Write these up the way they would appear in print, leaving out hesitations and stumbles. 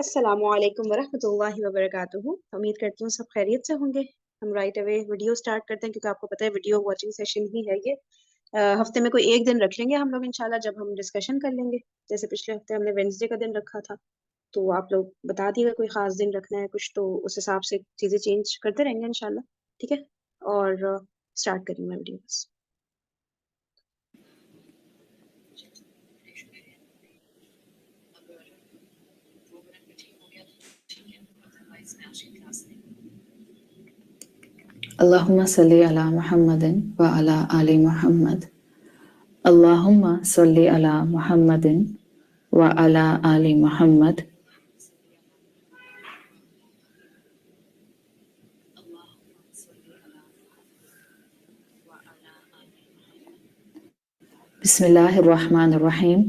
अस्सलामु अलैकुम वरहमतुल्लाहि वबरकातुहू। उम्मीद करती हूँ सब खैरियत से होंगे। हम राइट अवे वीडियो स्टार्ट करते हैं क्योंकि आपको पता है वीडियो वॉचिंग सेशन ही है ये। हफ्ते में कोई एक दिन रख लेंगे हम लोग इंशाल्लाह, जब हम डिस्कशन कर लेंगे। जैसे पिछले हफ्ते हमने वेडनेसडे का दिन रखा था, तो आप लोग बता दिएगा कोई खास दिन रखना है कुछ, तो उस हिसाब से चीज़ें चेंज करते रहेंगे इंशाल्लाह। ठीक है, और स्टार्ट करूँ मैं वीडियो बस। Allahumma salli ala Muhammadin wa ala ali Muhammad. Allahumma salli ala Muhammadin wa ala ali Muhammad. बिस्मिल्लाहिर्रहमानिर्रहीम।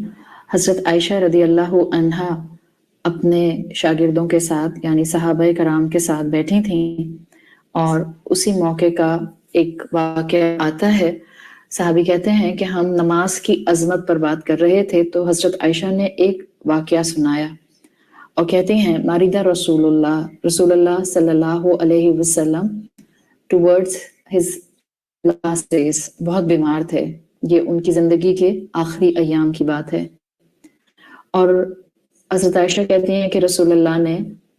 हज़रत आयशा रदी अल्लाह अन्हा अपने शागिर्दों के साथ यानी सहाबा कराम के साथ बैठी थीं और उसी मौके का एक वाक़या आता है। सहाबी कहते हैं कि हम नमाज की अज़मत पर बात कर रहे थे तो हज़रत आयशा ने एक वाक़या सुनाया और कहती हैं मारिदा रसूलुल्लाह सल्लल्लाहु अलैहि वसल्लम टुवर्ड्स हिज लास्ट डेज, बहुत बीमार थे। ये उनकी ज़िंदगी के आखिरी अय्याम की बात है। और हज़रत आयशा कहती हैं कि रसूलुल्लाह ने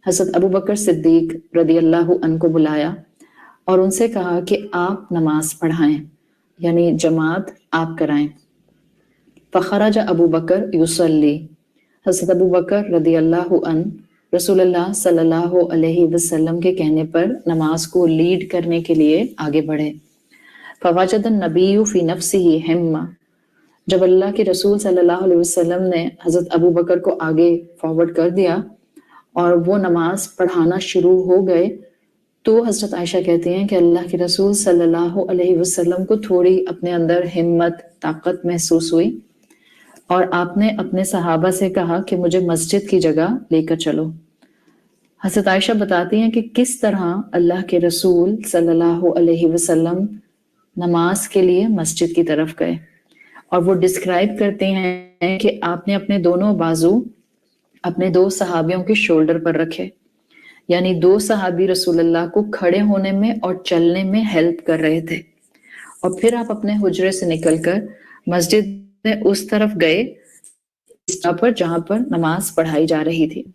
हज़रत अबू बकर सिद्दीक रदी अल्लाह अन्हु को बुलाया और उनसे कहा कि आप नमाज पढ़ाएं, यानी जमात आप कराएं। फ़खरज अबू बकर युसल्ली, हज़रत अबू बकर रदी अल्लाह अन्हु रसूलुल्लाह सल्लल्लाहु अलैहि वसल्लम के कहने पर नमाज को लीड करने के लिए आगे बढ़े। फ़वजदन नबिय्यु फ़ी नफ्सिही हिम्मा, जब अल्लाह के रसूल सल्लल्लाहु अलैहि वसल्लम ने हज़रत अबू बकर को आगे फॉरवर्ड कर दिया और वो नमाज पढ़ाना शुरू हो गए, तो हज़रत आयशा कहती हैं कि अल्लाह के रसूल सल्लल्लाहु अलैहि वसल्लम को थोड़ी अपने अंदर हिम्मत, ताकत महसूस हुई और आपने अपने सहाबा से कहा कि मुझे मस्जिद की जगह लेकर चलो। हज़रत आयशा बताती हैं कि किस तरह अल्लाह के रसूल सल्लल्लाहु अलैहि वसल्लम नमाज के लिए मस्जिद की तरफ गए और वो डिस्क्राइब करते हैं कि आपने अपने दोनों बाजू अपने दो सहाबियों के शोल्डर पर रखे, यानी दो सहाबी रसूलुल्लाह को खड़े होने में और चलने में हेल्प कर रहे थे। और फिर आप अपने हुजरे से निकलकर मस्जिद में उस तरफ गए पर जहां पर नमाज पढ़ाई जा रही थी।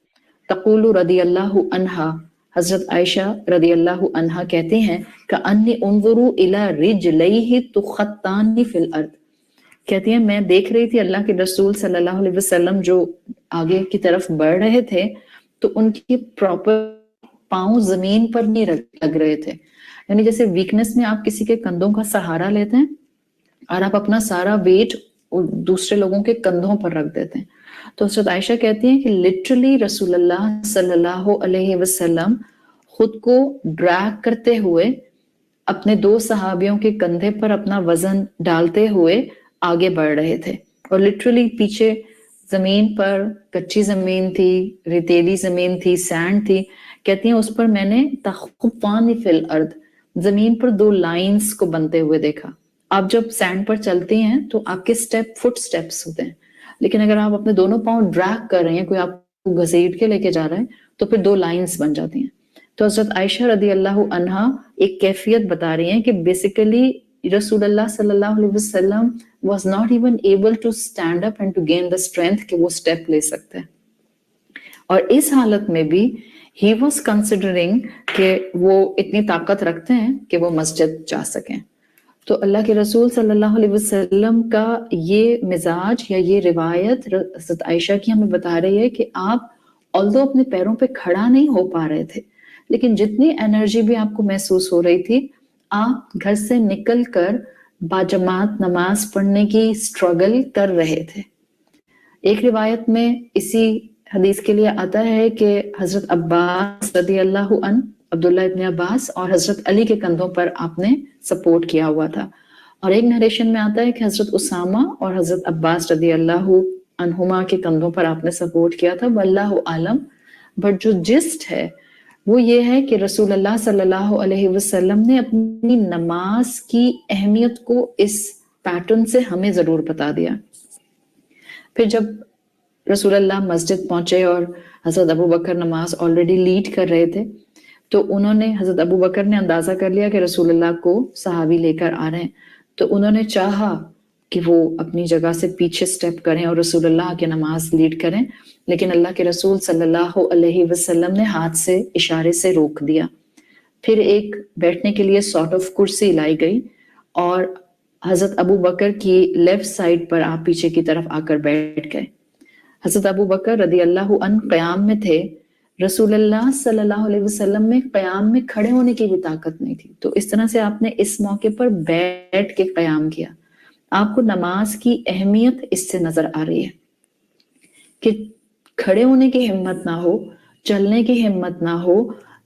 तक़ूलु रदी अल्लाहु अन्हा, हजरत आयशा रदी अल्लाहु अन्हा कहती हैं कि अन्नी उन्ज़ुरु इला रिजलैहि तुख़त्तानी फिल अर्द, कहती हैं मैं देख रही थी अल्लाह के रसूल सल्लल्लाहु अलैहि वसल्लम जो आगे की तरफ बढ़ रहे थे तो उनकी प्रॉपर पांव जमीन पर नहीं लग रहे थे, यानी जैसे वीकनेस में आप किसी के कंधों का सहारा लेते हैं और आप अपना सारा वेट दूसरे लोगों के कंधों पर रख देते हैं। तो हज़रत आयशा कहती हैं कि लिटरली रसूलुल्लाह सल्लल्लाहु अलैहि वसल्लम खुद को ड्रैग करते हुए अपने दो सहाबियों के कंधे पर अपना वजन डालते हुए आगे बढ़ रहे थे और लिटरली पीछे जमीन पर कच्ची जमीन थी, रेतीली जमीन थी, सैंड थी। कहती हैं उस पर मैंने तख़्फ़ानी फिल अर्द, जमीन पर दो लाइंस को बनते हुए देखा। आप जब सैंड पर चलती हैं तो आपके स्टेप फुट स्टेप्स होते हैं, लेकिन अगर आप अपने दोनों पांव ड्रैग कर रहे हैं, कोई आपको घसीट के लेके जा रहा है, तो फिर दो लाइंस बन जाती हैं। तो हज़रत आयशा रदी अल्लाह अन्हा एक कैफियत बता रही हैं कि बेसिकली रसूलुल्लाह सल्लल्लाहु अलैहि वसल्लम was not even able to stand up and to gain the strength कि वो स्टेप ले सकते हैं। और इस हालत में भी he was considering कि वो इतनी ताकत रखते हैं कि वो मस्जिद जा सकें। तो अल्लाह के रसूल सल्लल्लाहु अलैहि वसल्लम का ये मिजाज या ये रिवायत हज़रत आयशा की हमें बता रही है कि आप ऑल्दो अपने पैरों पे खड़ा नहीं हो पा रहे थे, लेकिन जितनी एनर्जी भी आपको महसूस हो रही थी, आप घर से निकल कर बाजमात नमाज पढ़ने की स्ट्रगल कर रहे थे। एक रिवायत में इसी हदीस के लिए आता है कि हज़रत अब्बास रदी अल्लाह अन्हु, अब्दुल्ला इब्न अब्बास और हज़रत अली के कंधों पर आपने सपोर्ट किया हुआ था। और एक नरेशन में आता है कि हज़रत उसामा और हज़रत अब्बास रदी अल्लाह अन्हुमा के कंधों पर आपने सपोर्ट किया था, वल्लाहु आलम। बट जो जिस्ट है वो ये है कि रसूलुल्लाह सल्लल्लाहु अलैहि वसल्लम ने अपनी नमाज की अहमियत को इस पैटर्न से हमें जरूर बता दिया। फिर जब रसूल अल्लाह मस्जिद पहुंचे और हजरत अबू बकर नमाज ऑलरेडी लीड कर रहे थे, तो उन्होंने हजरत अबू बकर ने अंदाजा कर लिया कि रसूल अल्लाह को सहाबी लेकर आ रहे हैं, तो उन्होंने चाहा कि वो अपनी जगह से पीछे स्टेप करें और रसूल अल्लाह की नमाज लीड करें, लेकिन अल्लाह के रसूल सल्लल्लाहु अलैहि वसल्लम ने हाथ से इशारे से रोक दिया। फिर एक बैठने के लिए सॉर्ट ऑफ कुर्सी लाई गई और हजरत अबू बकर की लेफ्ट साइड पर आप पीछे की तरफ आकर बैठ गए। हजरत अबू बकर रदी अल्लाह अन क़याम में थे, रसूल अल्लाह सल्लल्लाहु अलैहि वसल्लम में क़याम में खड़े होने की भी ताकत नहीं थी, तो इस तरह से आपने इस मौके पर बैठ के क़याम किया। आपको नमाज की अहमियत इससे नजर आ रही है कि खड़े होने की हिम्मत ना हो, चलने की हिम्मत ना हो,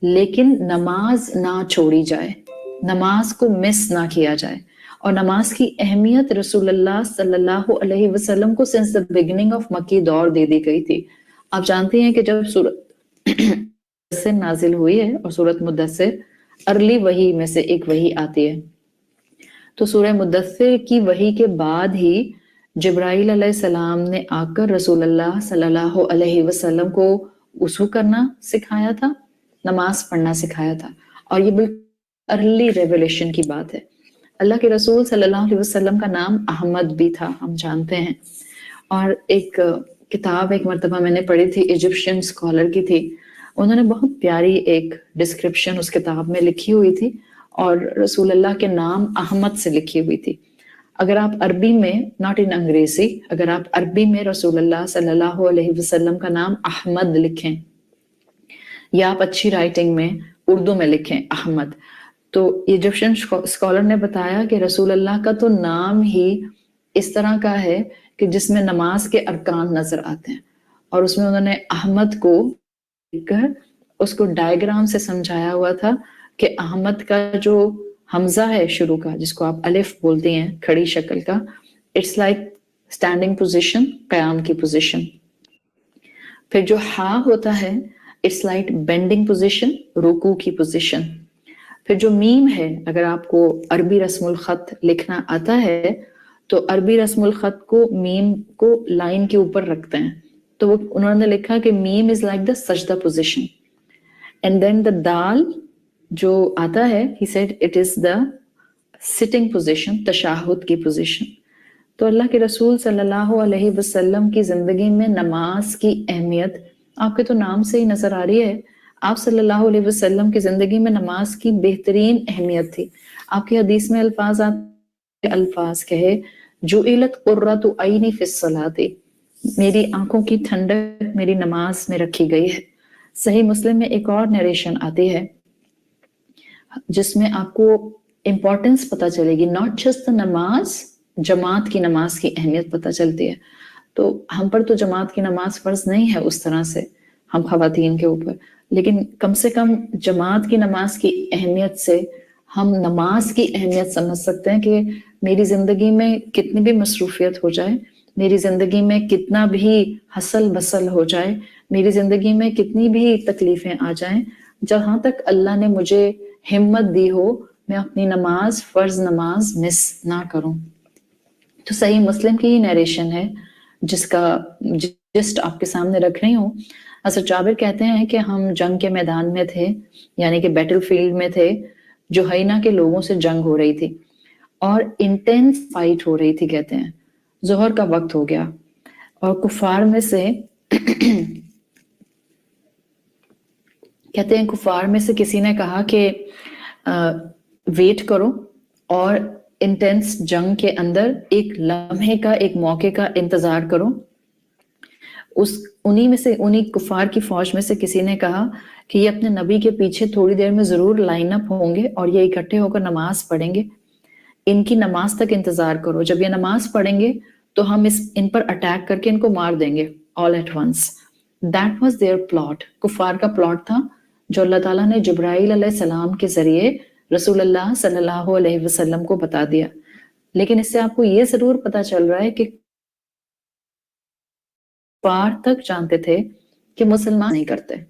लेकिन नमाज ना छोड़ी जाए, नमाज को मिस ना किया जाए। और नमाज की अहमियत रसूलुल्लाह सल्लल्लाहु अलैहि वसल्लम को सिंस द बिगिनिंग ऑफ मक्की दौर दे दी गई थी। आप जानते हैं कि जब सूरत मुद्दस्सिर नाजिल हुई है, और सूरत मुद्दस्सिर अर्ली वही में से एक वही आती है, तो सूरह मुद्दस्सिर की वही के बाद ही जिब्राइल अलैहिस्सलाम ने आकर रसूलुल्लाह सल्लल्लाहु अलैहि वसल्लम को वुज़ू करना सिखाया था, नमाज पढ़ना सिखाया था, और ये बिल्कुल अर्ली रेवलेशन की बात है। अल्लाह के रसूल सल्लल्लाहु अलैहि वसल्लम का नाम अहमद भी था, हम जानते हैं। और एक किताब एक मर्तबा मैंने पढ़ी थी, इजिप्शियन स्कॉलर की थी, उन्होंने बहुत प्यारी एक डिस्क्रिप्शन उस किताब में लिखी हुई थी, और रसूल अल्लाह के नाम अहमद से लिखी हुई थी। अगर आप अरबी में, नॉट इन अंग्रेजी, अगर आप अरबी में रसूल अल्लाह सल्लल्लाहु अलैहि वसल्लम का नाम अहमद लिखें, या आप अच्छी राइटिंग में उर्दू में लिखें अहमद, तो इजिप्शियन स्कॉलर ने बताया कि रसूल अल्लाह का तो नाम ही इस तरह का है कि जिसमें नमाज के अरकान नजर आते हैं, और उसमें उन्होंने अहमद को लिखकर उसको डायग्राम से समझाया हुआ था कि अहमद का जो हमजा है शुरू का, जिसको आप अलिफ बोलते हैं, खड़ी शक्ल का, इट्स लाइक स्टैंडिंग पोजीशन, कयाम की पोजीशन। फिर जो हा होता है, इट्स लाइक बेंडिंग पोजीशन, रुकू की पोजीशन। फिर जो मीम है, अगर आपको अरबी रस्मुल खत लिखना आता है, तो अरबी रस्मुल खत को मीम को लाइन के ऊपर रखते हैं, तो वो उन्होंने लिखा कि मीम इज लाइक द सजदा पोजीशन। एंड देन द दाल जो आता है, he said it is the sitting position, तशाहुद की पोजीशन। तो अल्लाह के रसूल सल्लल्लाहु अलैहि वसल्लम की जिंदगी में नमाज की अहमियत आपके तो नाम से ही नजर आ रही है। आप सल्लल्लाहु अलैहि वसल्लम की जिंदगी में नमाज की बेहतरीन अहमियत थी। आपकी हदीस में अल्फाज कहे, जुइलत कुर्रतु ऐनी फिस सलाती, मेरी आंखों की ठंडक मेरी नमाज में रखी गई है। सही मुस्लिम में एक और नरेशन आती है जिसमें आपको इंपॉर्टेंस पता चलेगी, नॉट जस्ट द नमाज, जमात की नमाज की अहमियत पता चलती है। तो हम पर तो जमात की नमाज फर्ज नहीं है उस तरह से हम खवातीन के ऊपर, लेकिन कम से कम जमात की नमाज की अहमियत से हम नमाज की अहमियत समझ सकते हैं कि मेरी जिंदगी में कितनी भी मसरूफियत हो जाए, मेरी जिंदगी में कितना भी हसल बसल हो जाए, मेरी जिंदगी में कितनी भी तकलीफें आ जाएं, जहां तक अल्लाह ने मुझे हिम्मत दी हो, मैं अपनी नमाज, फर्ज नमाज मिस ना करूं। तो सही मुस्लिम की ही नरेशन है जिसका जिस्ट आपके सामने रख रही हूँ। हज़रत जाबिर कहते हैं कि हम जंग के मैदान में थे, यानी कि बैटल फील्ड में थे, जुहैना के लोगों से जंग हो रही थी और इंटेंस फाइट हो रही थी। कहते हैं जोहर का वक्त हो गया और कुफार में से कहते हैं कुफार में से किसी ने कहा कि वेट करो और इंटेंस जंग के अंदर एक लम्हे का, एक मौके का इंतजार करो। उन्हीं कुफार की फौज में से किसी ने कहा कि ये अपने नबी के पीछे थोड़ी देर में जरूर लाइन अप होंगे और ये इकट्ठे होकर नमाज पढ़ेंगे, इनकी नमाज तक इंतजार करो, जब ये नमाज पढ़ेंगे तो हम इन पर अटैक करके इनको मार देंगे all at once. That was their plot, कुफार का प्लॉट था जो अल्लाह ताला ने जिब्राइल अलैहिस्सलाम के जरिए रसूलुल्लाह सल्लल्लाहु अलैहि वसल्लम को बता दिया। लेकिन इससे आपको ये जरूर पता चल रहा है कि कुफार तक जानते थे कि मुसलमान नहीं करते,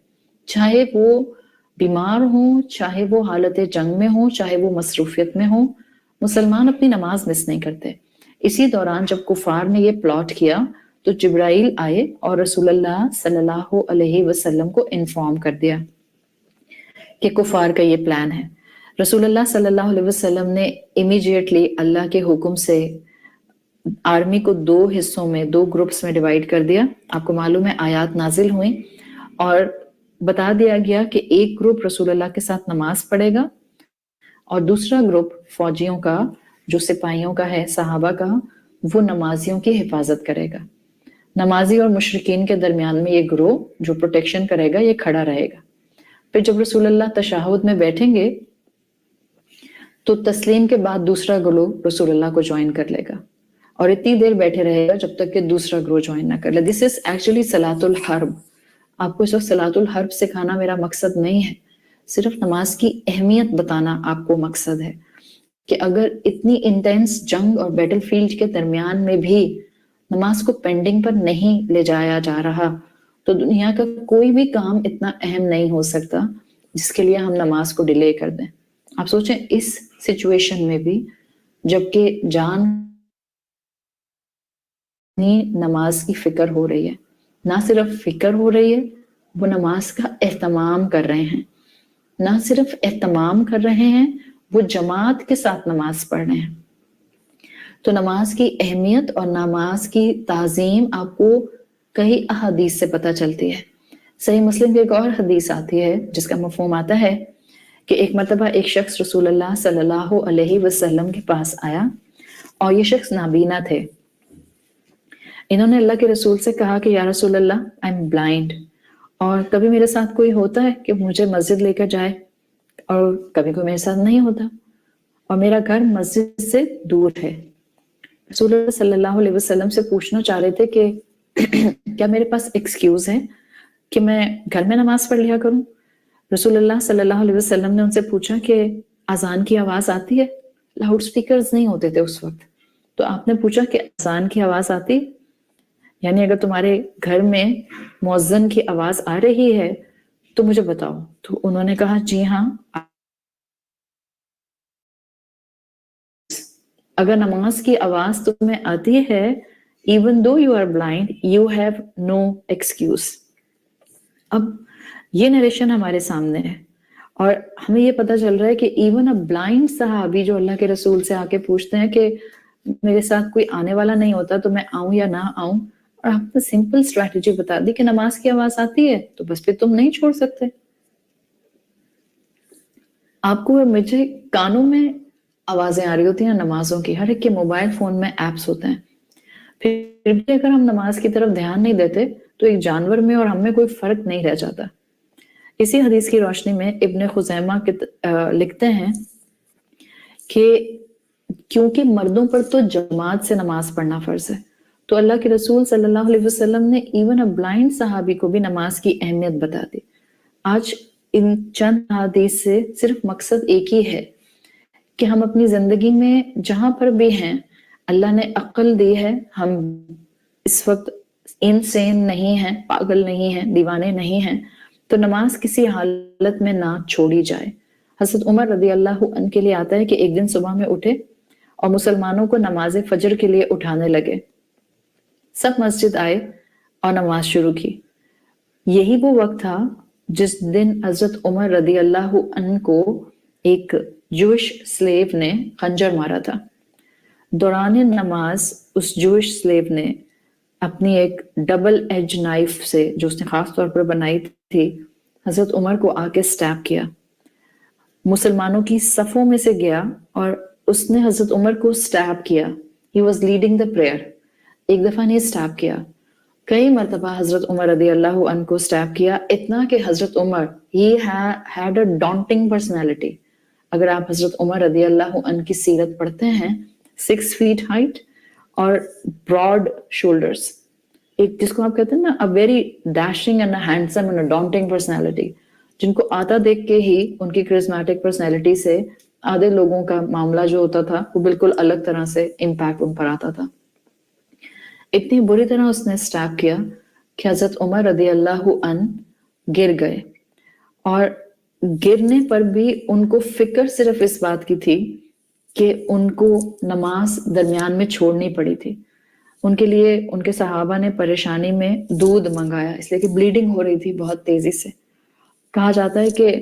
चाहे वो बीमार हो, चाहे वो हालत जंग में हो, चाहे वो मसरूफियत में हो, मुसलमान अपनी नमाज मिस नहीं करते। इसी दौरान जब कुफार ने ये प्लॉट किया تو جبرائیل آئے اور رسول اللہ صلی اللہ علیہ وسلم کو انفارم کر دیا کہ کفار کا یہ پلان ہے. رسول اللہ صلی اللہ علیہ وسلم نے امیڈیٹلی اللہ کے حکم سے آرمی کو 2 حصوں میں 2 گروپس میں ڈیوائیڈ کر دیا. آپ کو معلوم ہے آیات نازل ہوئیں اور بتا دیا گیا کہ ایک گروپ رسول اللہ کے ساتھ نماز پڑھے گا اور دوسرا گروپ فوجیوں کا جو سپاہیوں کا ہے صحابہ کا وہ نمازیوں کی حفاظت کرے گا. نمازی اور مشرکین کے درمیان میں یہ گروہ جو پروٹیکشن کرے گا یہ کھڑا رہے گا. پھر جب رسول اللہ تشہد میں بیٹھیں گے تو تسلیم کے بعد دوسرا گروہ رسول اللہ کو جوائن کر لے گا اور اتنی دیر بیٹھے رہے گا جب تک کہ دوسرا گروہ جوائن نہ کر لے. دس از ایکچولی صلاۃ الحرب. آپ کو اس وقت صلاۃ الحرب سکھانا میرا مقصد نہیں ہے, صرف نماز کی اہمیت بتانا آپ کو مقصد ہے کہ اگر اتنی انٹینس جنگ اور بیٹل فیلڈ کے درمیان میں بھی نماز کو پینڈنگ پر نہیں لے جایا جا رہا تو دنیا کا کوئی بھی کام اتنا اہم نہیں ہو سکتا جس کے لیے ہم نماز کو ڈیلے کر دیں. آپ سوچیں اس سچویشن میں بھی جبکہ جان نماز کی فکر ہو رہی ہے, نہ صرف فکر ہو رہی ہے, وہ نماز کا اہتمام کر رہے ہیں. نہ صرف اہتمام کر رہے ہیں, وہ جماعت کے ساتھ نماز پڑھ رہے ہیں. تو نماز کی اہمیت اور نماز کی تعظیم آپ کو کئی احادیث سے پتہ چلتی ہے. صحیح مسلم کی ایک اور حدیث آتی ہے جس کا مفہوم آتا ہے کہ ایک مرتبہ ایک شخص رسول اللہ صلی اللہ علیہ وسلم کے پاس آیا اور یہ شخص نابینا تھے. انہوں نے اللہ کے رسول سے کہا کہ یا رسول اللہ آئی ایم بلائنڈ, اور کبھی میرے ساتھ کوئی ہوتا ہے کہ مجھے مسجد لے کر جائے اور کبھی کوئی میرے ساتھ نہیں ہوتا, اور میرا گھر مسجد سے دور ہے. رسول اللہ صلی اللہ علیہ وسلم سے پوچھنا چاہ رہے تھے کہ کیا میرے پاس ایکسکیوز ہے کہ میں گھر میں نماز پڑھ لیا کروں. رسول اللہ صلی اللہ علیہ وسلم نے ان سے پوچھا کہ اذان کی آواز آتی ہے. لاؤڈ سپیکرز نہیں ہوتے تھے اس وقت, تو آپ نے پوچھا کہ اذان کی آواز آتی, یعنی اگر تمہارے گھر میں مؤذن کی آواز آ رہی ہے تو مجھے بتاؤ. تو انہوں نے کہا جی ہاں, اگر نماز کی آواز تمہیں آتی ہے even though you are blind you have no excuse. اب یہ نریشن ہمارے سامنے ہے اور ہمیں یہ پتہ چل رہا ہے کہ ایون اے بلائنڈ صحابی جو اللہ کے رسول سے آ کے پوچھتے ہیں کہ میرے ساتھ کوئی آنے والا نہیں ہوتا تو میں آؤں یا نہ آؤں, اور آپ نے سمپل اسٹریٹجی بتا دی کہ نماز کی آواز آتی ہے تو بس پھر تم نہیں چھوڑ سکتے. آپ کو مجھے کانوں میں آوازیں آ رہی ہوتی ہیں نمازوں کی, ہر ایک کے موبائل فون میں ایپس ہوتے ہیں, پھر بھی اگر ہم نماز کی طرف دھیان نہیں دیتے تو ایک جانور میں اور ہم میں کوئی فرق نہیں رہ جاتا. اسی حدیث کی روشنی میں ابن خزیمہ لکھتے ہیں کہ کیونکہ مردوں پر تو جماعت سے نماز پڑھنا فرض ہے تو اللہ کے رسول صلی اللہ علیہ وسلم نے ایون اے بلائنڈ صحابی کو بھی نماز کی اہمیت بتا دی. آج ان چند حدیث سے صرف مقصد ایک ہی ہے کہ ہم اپنی زندگی میں جہاں پر بھی ہیں اللہ نے عقل دی ہے, ہم اس وقت انسین نہیں ہیں, پاگل نہیں ہیں, دیوانے نہیں ہیں, تو نماز کسی حالت میں نہ چھوڑی جائے. حضرت عمر رضی اللہ عنہ کے لیے آتا ہے کہ ایک دن صبح میں اٹھے اور مسلمانوں کو نماز فجر کے لیے اٹھانے لگے. سب مسجد آئے اور نماز شروع کی. یہی وہ وقت تھا جس دن حضرت عمر رضی اللہ عنہ کو ایک جوش سلیو نے خنجر مارا تھا. دوران نماز اس جوش سلیو نے اپنی ایک ڈبل ایج نائف سے جو اس نے خاص طور پر بنائی تھی حضرت عمر کو آ کے سٹیپ کیا. مسلمانوں کی صفوں میں سے گیا اور اس نے حضرت عمر کو سٹیپ کیا. He was leading the prayer. ایک دفعہ نہیں سٹیپ کیا, کئی مرتبہ حضرت عمر رضی اللہ عنہ کو سٹیپ کیا, اتنا کہ حضرت عمر he had a daunting personality. اگر آپ حضرت عمر رضی اللہ عنہ کی سیرت پڑھتے ہیں 6 feet height اور broad shoulders, ایک جس کو آپ کہتے ہیں نا a very dashing and a handsome and a daunting personality, جن کو آتا دیکھ کے ہی ان کی کرزمیٹک پرسنالٹی سے آدھے لوگوں کا معاملہ جو ہوتا تھا وہ بالکل الگ طرح سے امپیکٹ ان پر آتا تھا. اتنی بری طرح اس نے سٹیپ کیا کہ حضرت عمر رضی اللہ عنہ گر گئے, اور گرنے پر بھی ان کو فکر صرف اس بات کی تھی کہ ان کو نماز درمیان میں چھوڑنی پڑی تھی. ان کے لیے ان کے صحابہ نے پریشانی میں دودھ منگایا، اس لیے کہ بلیڈنگ ہو رہی تھی بہت تیزی سے. کہا جاتا ہے کہ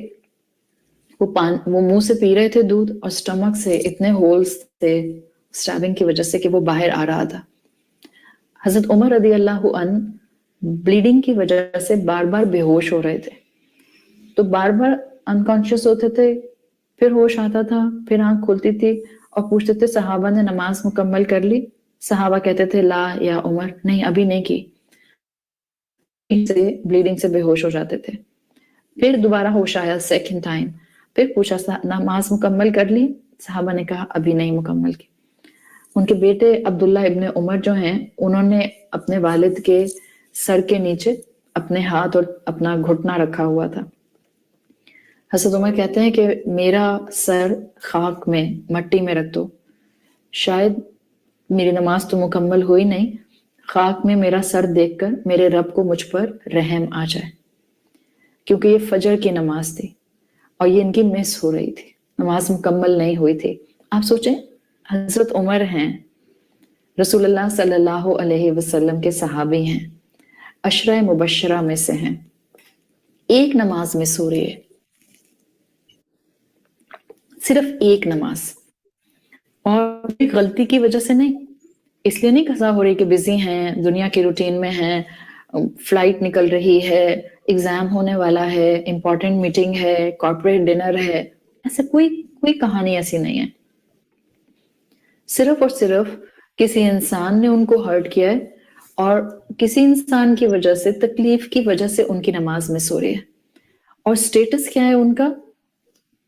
وہ منہ سے پی رہے تھے دودھ اور سٹمک سے اتنے ہولز تھے سٹیبنگ کی وجہ سے کہ وہ باہر آ رہا تھا. حضرت عمر رضی اللہ عنہ بلیڈنگ کی وجہ سے بار بار بے ہوش ہو رہے تھے، تو بار بار انکانشیس ہوتے تھے، پھر ہوش آتا تھا، پھر آنکھ کھلتی تھی اور پوچھتے تھے صحابہ نے نماز مکمل کر لی؟ صحابہ کہتے تھے لا یا عمر، نہیں ابھی نہیں کی. بلیڈنگ سے بے ہوش ہو جاتے تھے. پھر دوبارہ ہوش آیا سیکنڈ ٹائم، پھر پوچھا نماز مکمل کر لی؟ صحابہ نے کہا ابھی نہیں مکمل کی. ان کے بیٹے عبداللہ ابن عمر جو ہیں، انہوں نے اپنے والد کے سر کے نیچے اپنے ہاتھ اور اپنا گھٹنا رکھا ہوا تھا. حضرت عمر کہتے ہیں کہ میرا سر خاک میں مٹی میں رکھ دو، شاید میری نماز تو مکمل ہوئی نہیں، خاک میں میرا سر دیکھ کر میرے رب کو مجھ پر رحم آ جائے. کیونکہ یہ فجر کی نماز تھی اور یہ ان کی مس ہو رہی تھی، نماز مکمل نہیں ہوئی تھی. آپ سوچیں حضرت عمر ہیں، رسول اللہ صلی اللہ علیہ وسلم کے صحابی ہیں، عشرہ مبشرہ میں سے ہیں، ایک نماز مس ہو رہی ہے، صرف ایک نماز، اور غلطی کی وجہ سے نہیں، اس لیے نہیں قضا ہو رہی کہ بزی ہیں، دنیا کی روٹین میں ہیں، فلائٹ نکل رہی ہے، ایگزام ہونے والا ہے، امپورٹنٹ میٹنگ ہے، کارپوریٹ ڈنر ہے، ایسا کوئی کہانی ایسی نہیں ہے. صرف اور صرف کسی انسان نے ان کو ہرٹ کیا ہے اور کسی انسان کی وجہ سے، تکلیف کی وجہ سے ان کی نماز مس ہو رہی ہے. اور سٹیٹس کیا ہے ان کا؟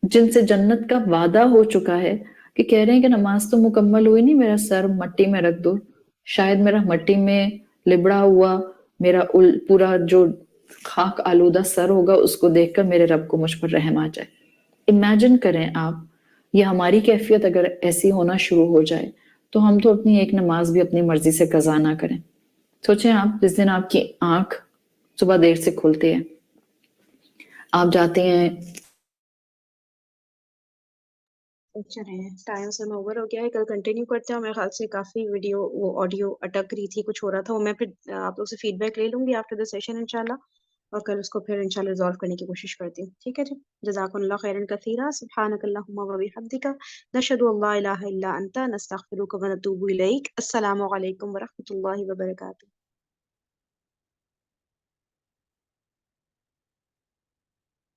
جن سے جنت کا وعدہ ہو چکا ہے، کہ کہہ رہے ہیں کہ نماز تو مکمل ہوئی نہیں، میرا سر مٹی میں رکھ دو، شاید میرا مٹی میں لبڑا ہوا میرا پورا جو خاک آلودہ سر ہوگا اس کو دیکھ کر میرے رب کو مجھ پر رحم آ جائے. امیجن کریں آپ، یہ ہماری کیفیت اگر ایسی ہونا شروع ہو جائے تو ہم تو اپنی ایک نماز بھی اپنی مرضی سے قضا نہ کریں. سوچیں آپ، جس دن آپ کی آنکھ صبح دیر سے کھلتی ہے، آپ جاتے ہیں. چلیں ٹائم سے میں اوور ہو گیا ہے، کل کنٹینیو کرتے ہیں. میرے خیال سے کافی ویڈیو وہ آڈیو اٹک رہی تھی، کچھ ہو رہا تھا، وہ میں پھر آپ لوگ سے فیڈ بیک لے لوں گی آفٹر دا سیشن انشاءاللہ، اور کل اس کو پھر انشاءاللہ ریزالو کرنے کی کوشش کرتی ہوں. ٹھیک ہے جی، جزاکم اللہ خیرا کثیرا، سبحانک اللہم و بحمدک، نشہد ان لا الہ الا انت، نستغفرک و نتوب الیک. السلام علیکم ورحمۃ اللہ وبرکاتہ.